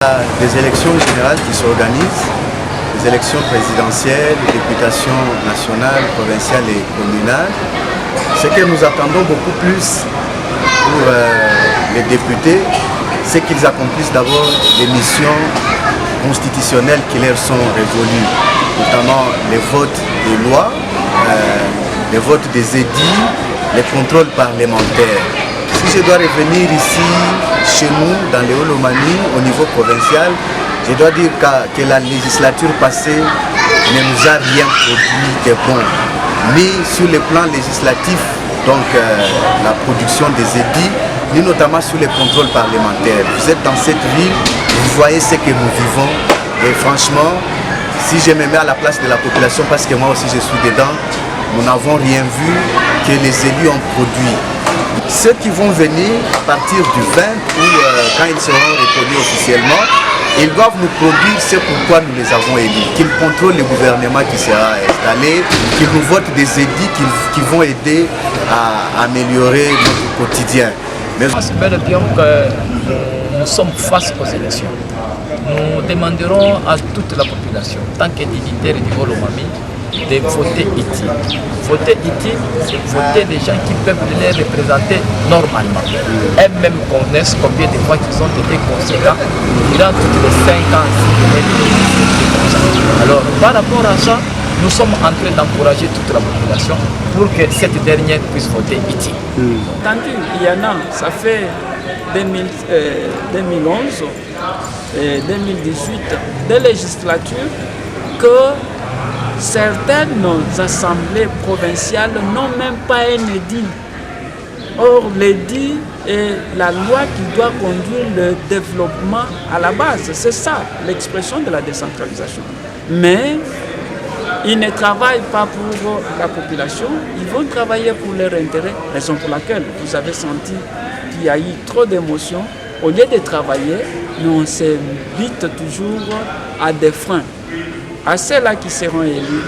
Des élections générales qui s'organisent, des élections présidentielles, députation nationale, provinciale et communale. Ce que nous attendons beaucoup plus pour les députés, c'est qu'ils accomplissent d'abord les missions constitutionnelles qui leur sont révolues, notamment les votes des lois, les votes des édits, les contrôles parlementaires. Si je dois revenir ici, chez nous, dans les Hauts-Lomami, au niveau provincial, je dois dire que la législature passée ne nous a rien produit de bon, ni sur le plan législatif, donc la production des édits, ni notamment sur les contrôles parlementaires. Vous êtes dans cette ville, vous voyez ce que nous vivons, et franchement, si je me mets à la place de la population, parce que moi aussi je suis dedans, nous n'avons rien vu que les élus ont produit. Ceux qui vont venir à partir du 20 ou quand ils seront reconnus officiellement, ils doivent nous produire ce pourquoi nous les avons élus, qu'ils contrôlent le gouvernement qui sera installé, qu'ils nous votent des édits qui vont aider à améliorer notre quotidien. Je pense bel et bien que nous sommes face aux élections. Nous demanderons à toute la population, tant que dignitaires du Hauts-Lomami, de voter utile. Voter utile, c'est voter des gens qui peuvent les représenter normalement. Elles-mêmes connaissent combien de fois qu'ils ont été conséquents durant toutes les 5 ans. Alors, par rapport à ça, nous sommes en train d'encourager toute la population pour que cette dernière puisse voter utile. Entendu, il y en a, ça fait 2011 et 2018, des législatures que certaines assemblées provinciales n'ont même pas un édit. Or, l'édit est la loi qui doit conduire le développement à la base. C'est ça, l'expression de la décentralisation. Mais ils ne travaillent pas pour la population, ils vont travailler pour leur intérêt, raison pour laquelle vous avez senti qu'il y a eu trop d'émotions. Au lieu de travailler, nous on s'invite toujours à des freins. À ceux-là qui seront élus,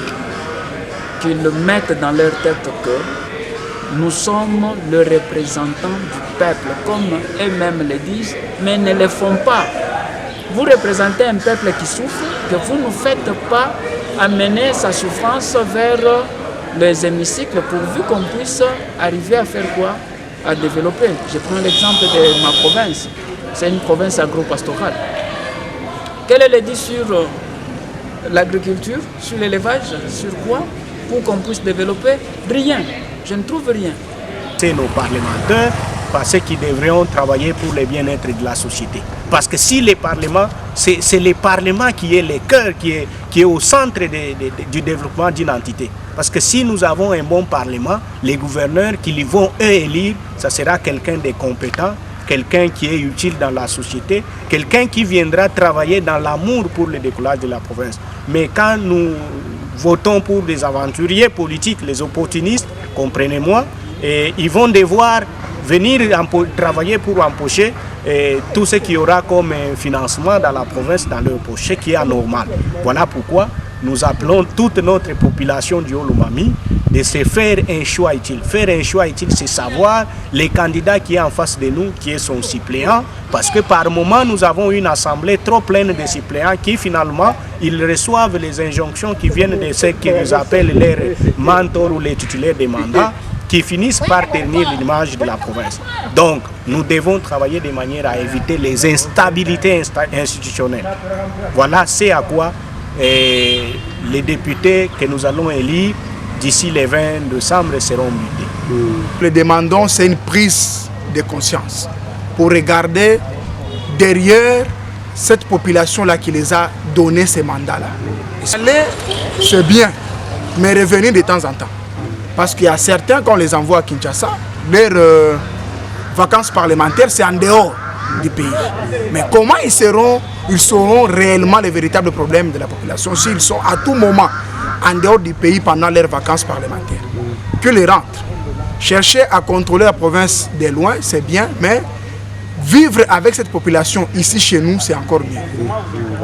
qu'ils mettent dans leur tête que nous sommes le représentant du peuple, comme eux-mêmes le disent, mais ne le font pas. Vous représentez un peuple qui souffre, que vous ne faites pas amener sa souffrance vers les hémicycles pourvu qu'on puisse arriver à faire quoi? À développer. Je prends l'exemple de ma province. C'est une province agro-pastorale. Quel est l'édit sur l'agriculture, sur l'élevage, sur quoi? Pour qu'on puisse développer? Rien. Je ne trouve rien. C'est nos parlementaires parce qu'ils devraient travailler pour le bien-être de la société. Parce que si le Parlement, c'est le Parlement qui est le cœur, qui est au centre du développement d'une entité. Parce que si nous avons un bon Parlement, les gouverneurs qui les vont eux élire, ça sera quelqu'un de compétent, quelqu'un qui est utile dans la société, quelqu'un qui viendra travailler dans l'amour pour le décollage de la province. Mais quand nous votons pour des aventuriers politiques, les opportunistes, comprenez-moi, ils vont devoir venir travailler pour empocher tout ce qu'il y aura comme financement dans la province, dans leur poche, ce qui est anormal. Voilà pourquoi nous appelons toute notre population du Hauts-Lomami de se faire un choix utile. Faire un choix utile, c'est savoir les candidats qui est en face de nous, qui est son suppléant, parce que par moment, nous avons une assemblée trop pleine de suppléants qui finalement, ils reçoivent les injonctions qui viennent de ceux qui nous appellent les mentors ou les titulaires des mandats, qui finissent par ternir l'image de la province. Donc, nous devons travailler de manière à éviter les instabilités institutionnelles. Voilà, c'est à quoi les députés que nous allons élire d'ici le 20 décembre seront mutés. Nous demandons, c'est une prise de conscience pour regarder derrière cette population-là qui les a donné ces mandats-là. Aller, c'est bien, mais revenir de temps en temps. Parce qu'il y a certains, quand on les envoie à Kinshasa, leurs vacances parlementaires, c'est en dehors du pays. Mais comment ils seront réellement les véritables problèmes de la population s'ils sont à tout moment en dehors du pays pendant leurs vacances parlementaires? Que les rentrent. Chercher à contrôler la province de loin, c'est bien, mais vivre avec cette population ici chez nous, c'est encore mieux.